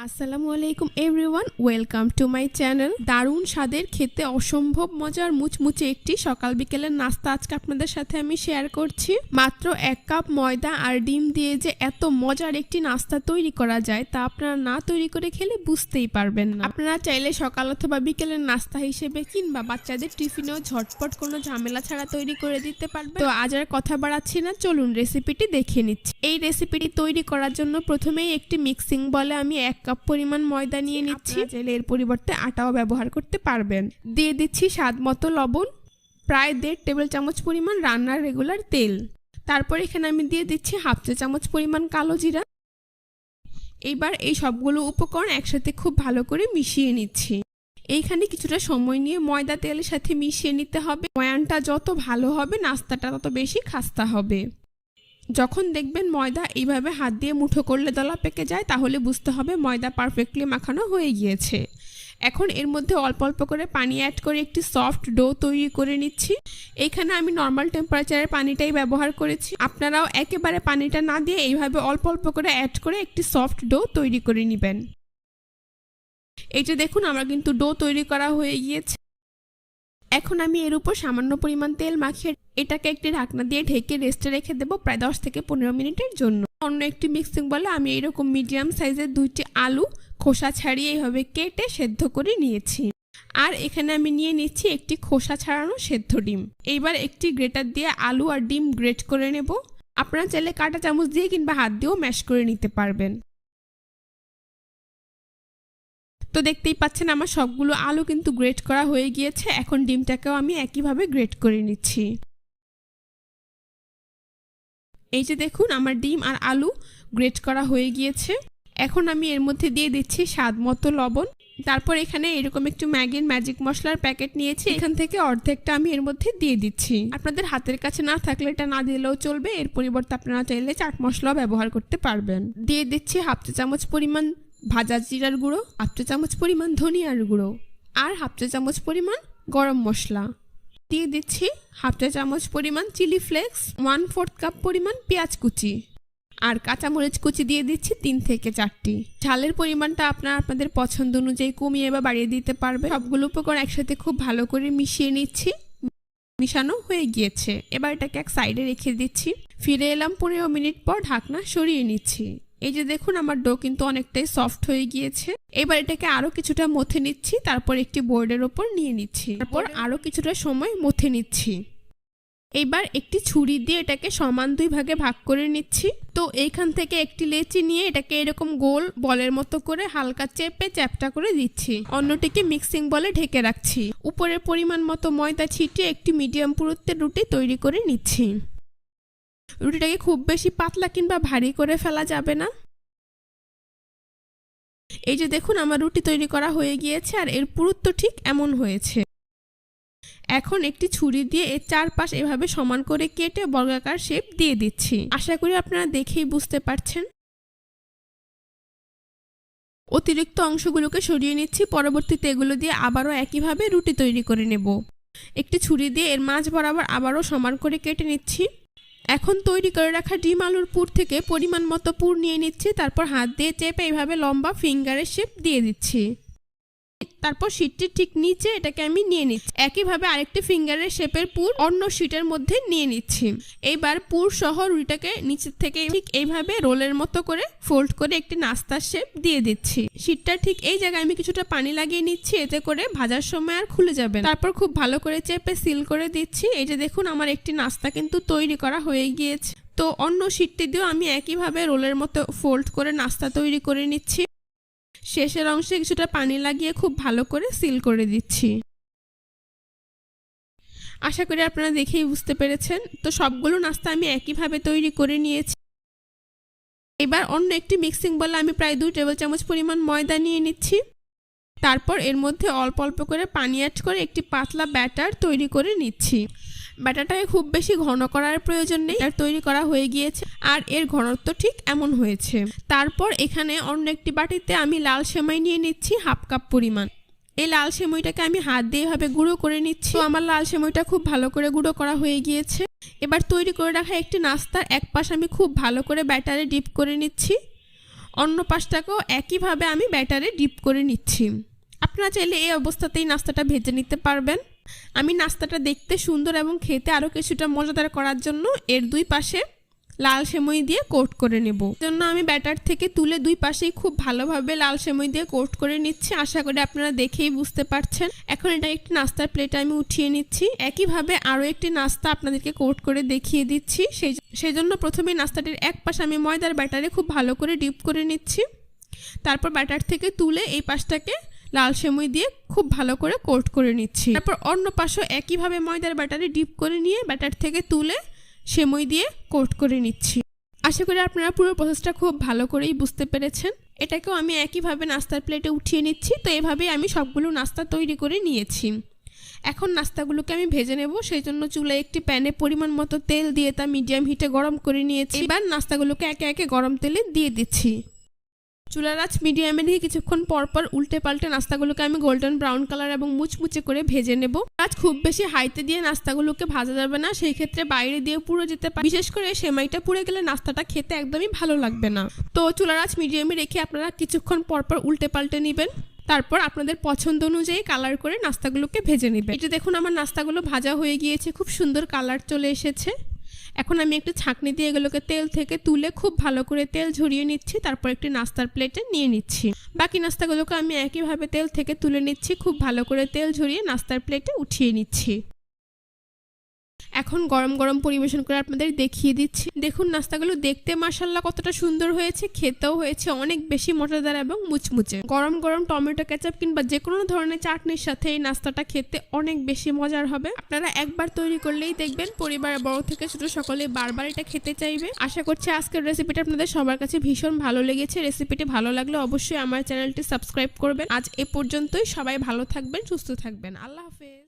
আসসালামু আলাইকুম everyone, welcome to my channel. দারুণ স্বাদের, খেতে অসম্ভব মজার মুচমুচে একটি সকাল বিকেলের নাস্তা আজকে আপনাদের সাথে আমি শেয়ার করছি। মাত্র 1 কাপ ময়দা আর ডিম দিয়ে যে এত মজার একটি নাস্তা তৈরি করা যায় তা আপনারা না তৈরি করে খেলে বুঝতেই পারবেন না। আপনারা চাইলে সকাল অথবা বিকেলের নাস্তা হিসেবে কিংবা বাচ্চাদের টিফিনেও ঝটপট কোনো ঝামেলা ছাড়া তৈরি করে দিতে পারবেন। তো আজ আর কথা বাড়াচ্ছি না, চলুন রেসিপিটি দেখে নিচ্ছি। এই রেসিপিটি তৈরি করার জন্য প্রথমেই একটি মিক্সিং বলে আমি 1 কাপ পরিমাণ ময়দা নিয়ে নিচ্ছি। চাইলে এর পরিবর্তে আটাও ব্যবহার করতে পারবেন। দিয়ে দিচ্ছি স্বাদ মতো লবণ, প্রায় 1.5 টেবিল চামচ পরিমাণ রান্নার রেগুলার তেল। তারপর এখানে আমি দিয়ে দিচ্ছি 1/2 চা চামচ পরিমাণ কালো জিরা। এইবার এই সবগুলো উপকরণ একসাথে খুব ভালো করে মিশিয়ে নিচ্ছি। এইখানে কিছুটা সময় নিয়ে ময়দা তেলের সাথে মিশিয়ে নিতে হবে। ময়ানটা যত ভালো হবে নাস্তাটা তত বেশি খাস্তা হবে। যখন দেখবেন ময়দা এইভাবে হাত দিয়ে মুঠো করলে দলা পেকে যায় তাহলে বুঝতে হবে ময়দা পারফেক্টলি মাখানো হয়ে গিয়েছে। এখন এর মধ্যে অল্প অল্প করে পানি অ্যাড করে একটি সফট ডো তৈরি করে নিচ্ছি। এইখানে আমি নর্মাল টেম্পারেচারের পানিটাই ব্যবহার করেছি। আপনারাও একেবারে পানিটা না দিয়ে এইভাবে অল্প অল্প করে অ্যাড করে একটি সফট ডো তৈরি করে নেবেন। এই যে দেখুন আমার কিন্তু ডো তৈরি করা হয়ে গিয়েছে। এখন আমি এর উপর সামান্য পরিমাণ তেল মাখিয়ে এটাকে একটি ঢাকনা দিয়ে ঢেকে রেস্টে রেখে দেবো প্রায় 10 থেকে 15 মিনিটের জন্য। অন্য একটি মিক্সিং বলে আমি এরকম মিডিয়াম সাইজের 2টি আলু খোসা ছাড়িয়ে এইভাবে কেটে সেদ্ধ করে নিয়েছি। আর এখানে আমি নিয়ে নিচ্ছি একটি খোসা ছাড়ানো সেদ্ধ ডিম। এইবার একটি গ্রেটার দিয়ে আলু আর ডিম গ্রেট করে নেব। আপনারা চাইলে কাঁটা চামচ দিয়ে কিংবা হাত দিয়েও ম্যাশ করে নিতে পারবেন। তো দেখতেই পাচ্ছেন আমার সবগুলো আলু কিন্তু গ্রেট করা হয়ে গিয়েছে। এখন ডিমটাকেও আমি একইভাবে গ্রেট করে নিচ্ছি। এই যে দেখুন আমার ডিম আর আলু গ্রেট করা হয়ে গিয়েছে। এখন আমি এর মধ্যে দিয়ে দিচ্ছি স্বাদ মতো লবণ। তারপর এখানে এরকম একটু ম্যাগির ম্যাজিক মশলার প্যাকেট নিয়েছি, এখান থেকে অর্ধেকটা আমি এর মধ্যে দিয়ে দিচ্ছি। আপনাদের হাতের কাছে না থাকলে এটা না দিলেও চলবে, এর পরিবর্তে আপনারা চাইলে চাট মশলাও ব্যবহার করতে পারবেন। দিয়ে দিচ্ছি 1/2 চা চামচ পরিমাণ ভাজা জিরার গুঁড়ো, 1/2 চা চামচ পরিমাণ ধনিয়ার গুঁড়ো আর 1/2 চা চামচ পরিমাণ গরম মশলা। দিয়ে দিচ্ছি 1/2 চা চামচ পরিমাণ চিলি ফ্লেক্স, 1/4 কাপ পরিমাণ পেঁয়াজ কুচি আর কাঁচামরিচ কুচি দিয়ে দিচ্ছি 3 থেকে 4টি। ঝালের পরিমাণটা আপনারা আপনাদের পছন্দ অনুযায়ী কমিয়ে বা বাড়িয়ে দিতে পারবেন। সবগুলো উপকরণ একসাথে খুব ভালো করে মিশিয়ে নিচ্ছি। মিশানো হয়ে গিয়েছে, এবার এটাকে এক সাইডে রেখে দিচ্ছি। ফিরে এলাম 15 মিনিট পর, ঢাকনা সরিয়ে নিচ্ছি। এই যে দেখুন আমার ডো কিন্তু অনেকটাই সফট হয়ে গিয়েছে। এবার এটাকে আরো কিছুটা মথে নিচ্ছি, তারপর একটি বোর্ডের ওপর নিয়ে নিচ্ছি, তারপর আরো কিছুটা সময় মথে নিচ্ছি। এইবার একটি ছুরি দিয়ে এটাকে সমান 2 ভাগে ভাগ করে নিচ্ছি। তো এইখান থেকে একটি লেচি নিয়ে এটাকে এরকম গোল বলের মতো করে হালকা চেপে চ্যাপটা করে দিচ্ছি। অন্যটিকে মিক্সিং বলে ঢেকে রাখছি। উপরের পরিমাণ মতো ময়দা ছিটিয়ে একটি মিডিয়াম পুরুত্বের রুটি তৈরি করে নিচ্ছি। রুটিটাকে খুব বেশি পাতলা কিংবা ভারী করে ফেলা যাবে না। এই যে দেখুন আমার রুটি তৈরি করা হয়ে গিয়েছে আর এর পুরুত্ব ঠিক এমন হয়েছে। এখন একটি ছুরি দিয়ে এর চারপাশ এভাবে সমান করে কেটে বর্গাকার শেপ দিয়ে দিচ্ছি। আশা করি আপনারা দেখেই বুঝতে পারছেন। অতিরিক্ত অংশগুলোকে সরিয়ে নিচ্ছি। পরবর্তীতে এগুলো দিয়ে আবারও একইভাবে রুটি তৈরি করে নেব। একটি ছুরি দিয়ে এর মাঝ বরাবর আবারও সমান করে কেটে নিচ্ছি। এখন তৈরি করে রাখা ডিম আলুর পুর থেকে পরিমাণ মতো পুর নিয়ে নিচ্ছি। তারপর হাত দিয়ে চেপে এইভাবে লম্বা ফিঙ্গারের শেপ দিয়ে দিচ্ছি। তারপর শীটটির ঠিক নিচে এটাকে আমি নিয়ে নিচ্ছি। একইভাবে আরেকটি ফিঙ্গারের শেপের পুর অন্য শীটের মধ্যে নিয়ে নিচ্ছি। এইবার পুর সহ রুটিটাকে নিচের থেকে ঠিক এইভাবে রোলের মতো করে ফোল্ড করে একটি নাস্তার শেপ দিয়ে দিচ্ছি। শীটটা ঠিক এই জায়গায় আমি কিছুটা পানি লাগিয়ে নিচ্ছি, এতে করে ভাজার সময় আর খুলে যাবে না। তারপর খুব ভালো করে চেপে সিল করে দিচ্ছি। এই যে দেখুন আমার একটি নাস্তা কিন্তু তৈরি করা হয়ে গিয়েছে। তো অন্য শীটটি দিয়েও আমি একইভাবে রোলের মতো ফোল্ড করে নাস্তা তৈরি করে নিচ্ছি। শেষের অংশে কিছুটা পানি লাগিয়ে খুব ভালো করে সিল করে দিচ্ছি। আশা করি আপনারা দেখেই বুঝতে পেরেছেন। তো সবগুলো নাস্তা আমি একইভাবে তৈরি করে নিয়েছি। এবার অন্য একটি মিক্সিং বলে আমি প্রায় 2 টেবিল চামচ পরিমাণ ময়দা নিয়ে নিচ্ছি। তারপর এর মধ্যে অল্প অল্প করে পানি অ্যাড করে একটি পাতলা ব্যাটার তৈরি করে নিচ্ছি। ব্যাটারটাকে খুব বেশি ঘন করার প্রয়োজন নেই, ব্যাটার তৈরি করা হয়ে গিয়েছে আর এর ঘনত্ব ঠিক এমন হয়েছে। তারপর এখানে অন্য একটি বাটিতে আমি লাল সেমাই নিয়ে নিচ্ছি 1/2 কাপ পরিমাণ। এই লাল সেমাইটাকে আমি হাত দিয়ে এভাবে গুঁড়ো করে নিচ্ছি। তো আমার লাল সেমাইটা খুব ভালো করে গুঁড়ো করা হয়ে গিয়েছে। এবার তৈরি করে রাখা একটি নাস্তার এক পাশ আমি খুব ভালো করে ব্যাটারে ডিপ করে নিচ্ছি। অন্য পাশটাকেও একইভাবে আমি ব্যাটারে ডিপ করে নিচ্ছি। আপনারা চাইলে এই অবস্থাতেই নাস্তাটা ভেজে নিতে পারবেন। আমি নাস্তাটা দেখতে সুন্দর এবং খেতে আরও কিছুটা মজাদার করার জন্য এর দুই পাশে লাল সেমাই দিয়ে কোট করে নেব। জন্য আমি ব্যাটার থেকে তুলে দুই পাশেই খুব ভালোভাবে লাল সেমাই দিয়ে কোট করে নিচ্ছি। আশা করি আপনারা দেখেই বুঝতে পারছেন। এখন এটা একটি নাস্তার প্লেটে আমি উঠিয়ে নিচ্ছি। একইভাবে আরও একটি নাস্তা আপনাদেরকে কোট করে দেখিয়ে দিচ্ছি। সেই জন্য প্রথমে নাস্তাটির এক পাশে আমি ময়দার ব্যাটারে খুব ভালো করে ডিপ করে নিচ্ছি। তারপর ব্যাটার থেকে তুলে এই পাশটাকে লাল সেমাই দিয়ে খুব ভালো করে কোট করে নিচ্ছি। তারপর অন্য পাশও একইভাবে ময়দার ব্যাটারে ডিপ করে নিয়ে ব্যাটার থেকে তুলে সেমাই দিয়ে কোট করে নিচ্ছি। আশা করি আপনারা পুরো প্রসেসটা খুব ভালো করেই বুঝতে পেরেছেন। এটাকেও আমি একইভাবে নাস্তার প্লেটে উঠিয়ে নিচ্ছি। তো এভাবেই আমি সবগুলো নাস্তা তৈরি করে নিয়েছি। এখন নাস্তাগুলোকে আমি ভেজে নেব। সেই জন্য চুলায় একটি প্যানে পরিমাণ মতো তেল দিয়ে তা মিডিয়াম হিটে গরম করে নিয়েছি। এবার নাস্তাগুলোকে একে একে গরম তেলে দিয়ে দিচ্ছি। চুলার আঁচ মিডিয়ামে দিয়ে কিছুক্ষণ পরপর উল্টে পাল্টে নাস্তাগুলোকে আমি গোল্ডেন ব্রাউন কালার এবং মুচমুচে করে ভেজে নেব। আজ খুব বেশি হাইতে দিয়ে নাস্তাগুলোকে ভাজা যাবে না, সেই ক্ষেত্রে বাইরে দিয়ে পুড়ে যেতে পারে। বিশেষ করে সেমাইটা পুড়ে গেলে নাস্তাটা খেতে একদমই ভালো লাগবে না। তো চুলার আঁচ মিডিয়ামে রেখে আপনারা কিছুক্ষণ পরপর উল্টে পাল্টে নেবেন। তারপর আপনাদের পছন্দ অনুযায়ী কালার করে নাস্তাগুলোকে ভেজে নেবেন। এটা দেখুন আমার নাস্তাগুলো ভাজা হয়ে গিয়েছে, খুব সুন্দর কালার চলে এসেছে। এখন আমি একটু ছাঁকনি দিয়ে এগুলোকে তেল থেকে তুলে খুব ভালো করে তেল ঝরিয়ে নিচ্ছি। তারপর একটি নাস্তার প্লেটে নিয়ে নিচ্ছি। বাকি নাস্তাগুলোকে আমি একইভাবে তেল থেকে তুলে নিচ্ছি। খুব ভালো করে তেল ঝরিয়ে নাস্তার প্লেটে উঠিয়ে নিচ্ছি। এখন গরম গরম পরিবেশন করে আপনাদের দেখিয়ে দিচ্ছি। দেখুন নাস্তাগুলো দেখতে মাশাআল্লাহ কতটা সুন্দর হয়েছে, খেতেও হয়েছে অনেক বেশি মজাদার এবং মুচমুচে। গরম গরম টমেটো কেচাপ কিংবা যে কোনো ধরনের চাটনির সাথে এই নাস্তাটা খেতে অনেক বেশি মজার হবে। আপনারা একবার তৈরি করলেই দেখবেন পরিবারের বড় থেকে ছোট সকলে বারবার এটা খেতে চাইবে। আশা করছি আজকের রেসিপিটা আপনাদের সবার কাছে ভীষণ ভালো লেগেছে। রেসিপিটি ভালো লাগলে অবশ্যই আমার চ্যানেলটি সাবস্ক্রাইব করবেন। আজ এ পর্যন্তই। সবাই ভালো থাকবেন, সুস্থ থাকবেন। আল্লাহ হাফেজ।